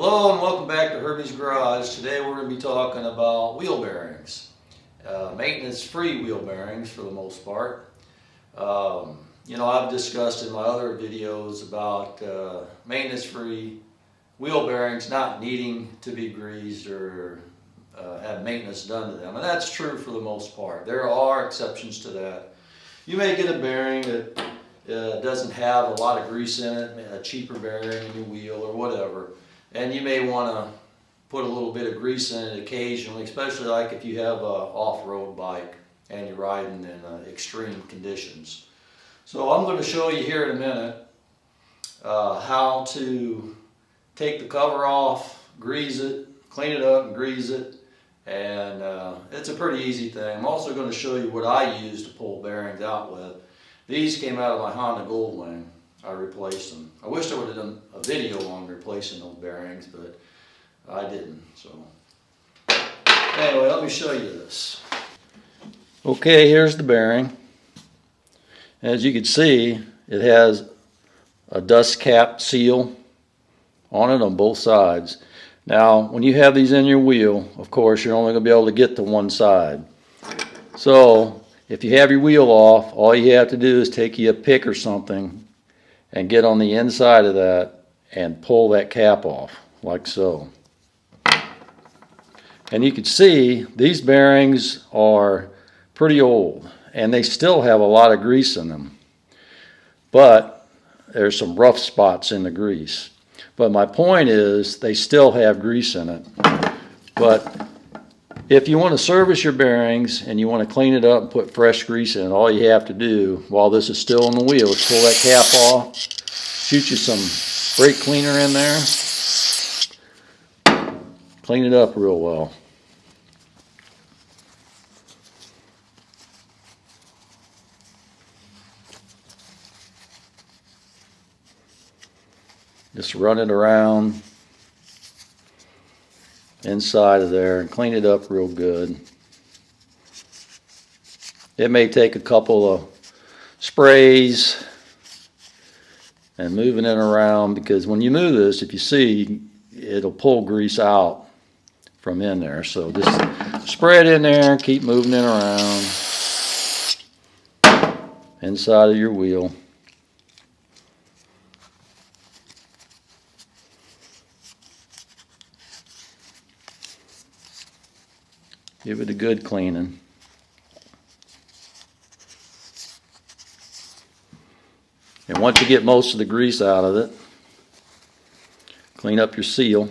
Hello and welcome back to Herbie's Garage. Today we're going to be talking about wheel bearings. Maintenance-free wheel bearings for the most part. I've discussed in my other videos about maintenance-free wheel bearings not needing to be greased or have maintenance done to them. And that's true for the most part. There are exceptions to that. You may get a bearing that doesn't have a lot of grease in it, a cheaper bearing in your wheel or whatever. And you may want to put a little bit of grease in it occasionally, especially like if you have an off-road bike and you're riding in extreme conditions. So I'm going to show you here in a minute how to take the cover off, grease it, clean it up and grease it, and it's a pretty easy thing. I'm also going to show you what I use to pull bearings out with. These came out of my Honda Goldwing. I replaced them. I wish I would have done a video on replacing those bearings, but I didn't. So anyway, let me show you this. Okay, here's the bearing. As you can see, it has a dust cap seal on it on both sides. Now, when you have these in your wheel, of course, you're only going to be able to get to one side. So if you have your wheel off, all you have to do is take you a pick or something and get on the inside of that and pull that cap off, like so. And you can see these bearings are pretty old and they still have a lot of grease in them. But there's some rough spots in the grease. But my point is they still have grease in it. But if you want to service your bearings and you want to clean it up and put fresh grease in it, all you have to do while this is still on the wheel is pull that cap off, shoot you some brake cleaner in there, clean it up real well. Just run it around inside of there and clean it up real good. It may take a couple of sprays and moving it around, because when you move this, if you see, it'll pull grease out from in there. So just spray it in there and keep moving it around inside of your wheel. Give it a good cleaning. And once you get most of the grease out of it, clean up your seal.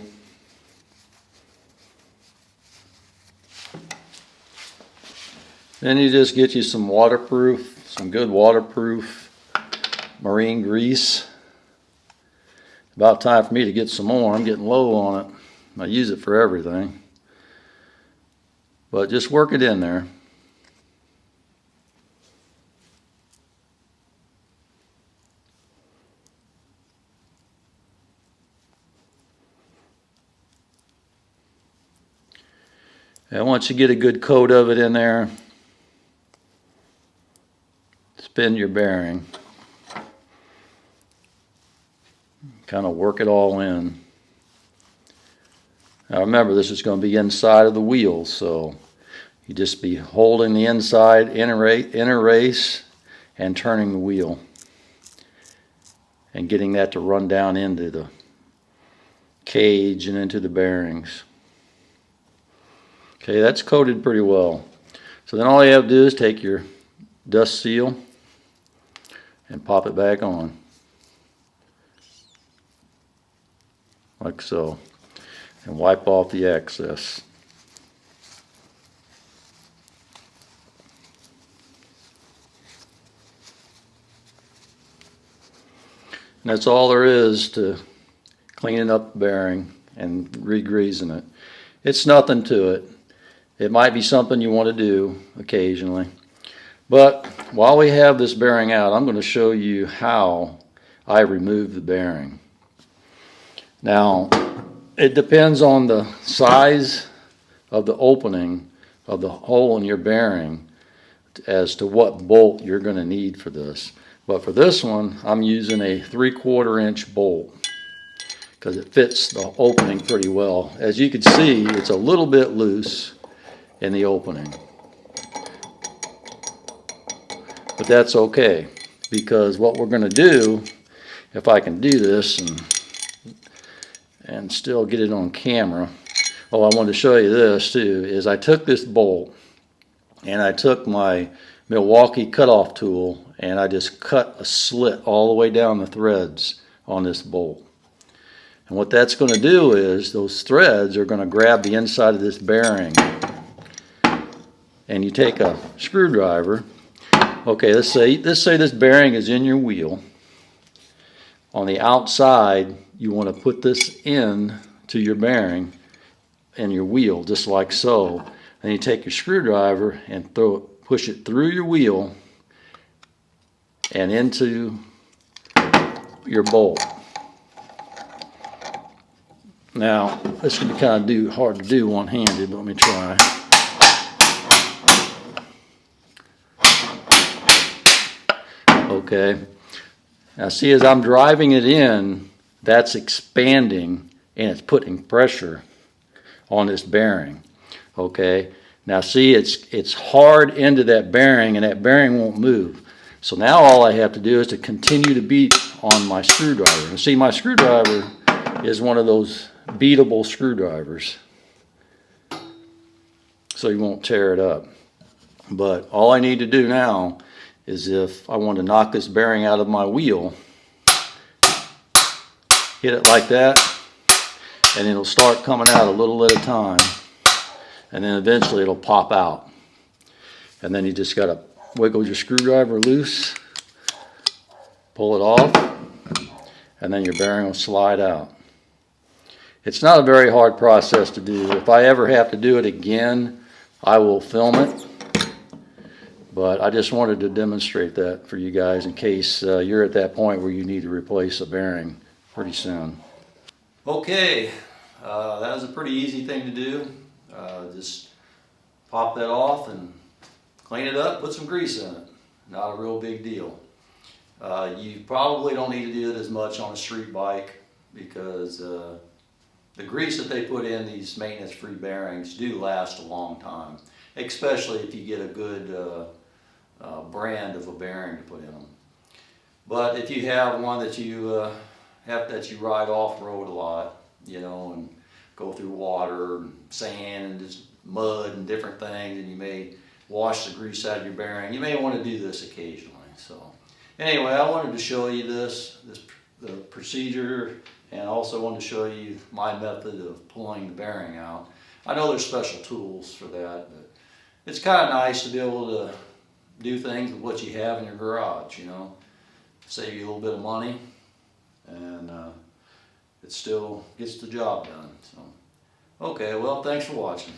Then you just get you some good waterproof marine grease. About time for me to get some more. I'm getting low on it. I use it for everything. But just work it in there. And once you get a good coat of it in there, spin your bearing. Kind of work it all in. Now remember, this is going to be inside of the wheel, so you just be holding the inside inner race and turning the wheel and getting that to run down into the cage and into the bearings. Okay, that's coated pretty well. So then all you have to do is take your dust seal and pop it back on, like so, and wipe off the excess. And that's all there is to cleaning up the bearing and re-greasing it. It's nothing to it. It might be something you want to do occasionally. But while we have this bearing out, I'm going to show you how I remove the bearing. Now, it depends on the size of the opening of the hole in your bearing as to what bolt you're going to need for this. But for this one, I'm using a 3/4 inch bolt, because it fits the opening pretty well. As you can see, it's a little bit loose in the opening. But that's okay, because what we're going to do, if I can do this and still get it on camera. Oh, I wanted to show you this too, is I took this bolt and I took my Milwaukee cutoff tool and I just cut a slit all the way down the threads on this bolt. And what that's going to do is those threads are going to grab the inside of this bearing. And you take a screwdriver. Okay, let's say this bearing is in your wheel. On the outside, you want to put this in to your bearing in your wheel, just like so. Then you take your screwdriver and push it through your wheel and into your bolt. Now, this can be kind of hard to do one-handed, but let me try. Okay. Now see, as I'm driving it in, that's expanding and it's putting pressure on this bearing. Okay. Now see, it's hard into that bearing and that bearing won't move. So now all I have to do is to continue to beat on my screwdriver. And see, my screwdriver is one of those beatable screwdrivers, so you won't tear it up. But all I need to do now is, if I want to knock this bearing out of my wheel, hit it like that, and it'll start coming out a little at a time, and then eventually it'll pop out. And then you just got to wiggle your screwdriver loose, pull it off, and then your bearing will slide out. It's not a very hard process to do. If I ever have to do it again, I will film it. But I just wanted to demonstrate that for you guys in case you're at that point where you need to replace a bearing pretty soon. Okay, that was a pretty easy thing to do. Just pop that off and clean it up, put some grease in it. Not a real big deal. You probably don't need to do it as much on a street bike, because the grease that they put in these maintenance-free bearings do last a long time, especially if you get a good brand of a bearing to put in them. But if you have one that you ride off-road a lot, you know, and go through water and sand and just mud and different things, and you may wash the grease out of your bearing, you may want to do this occasionally. So anyway, I wanted to show you the procedure, and also wanted to show you my method of pulling the bearing out. I know there's special tools for that, but it's kind of nice to be able to do things with what you have in your garage, you know. Save you a little bit of money, and it still gets the job done. So, okay, well, thanks for watching.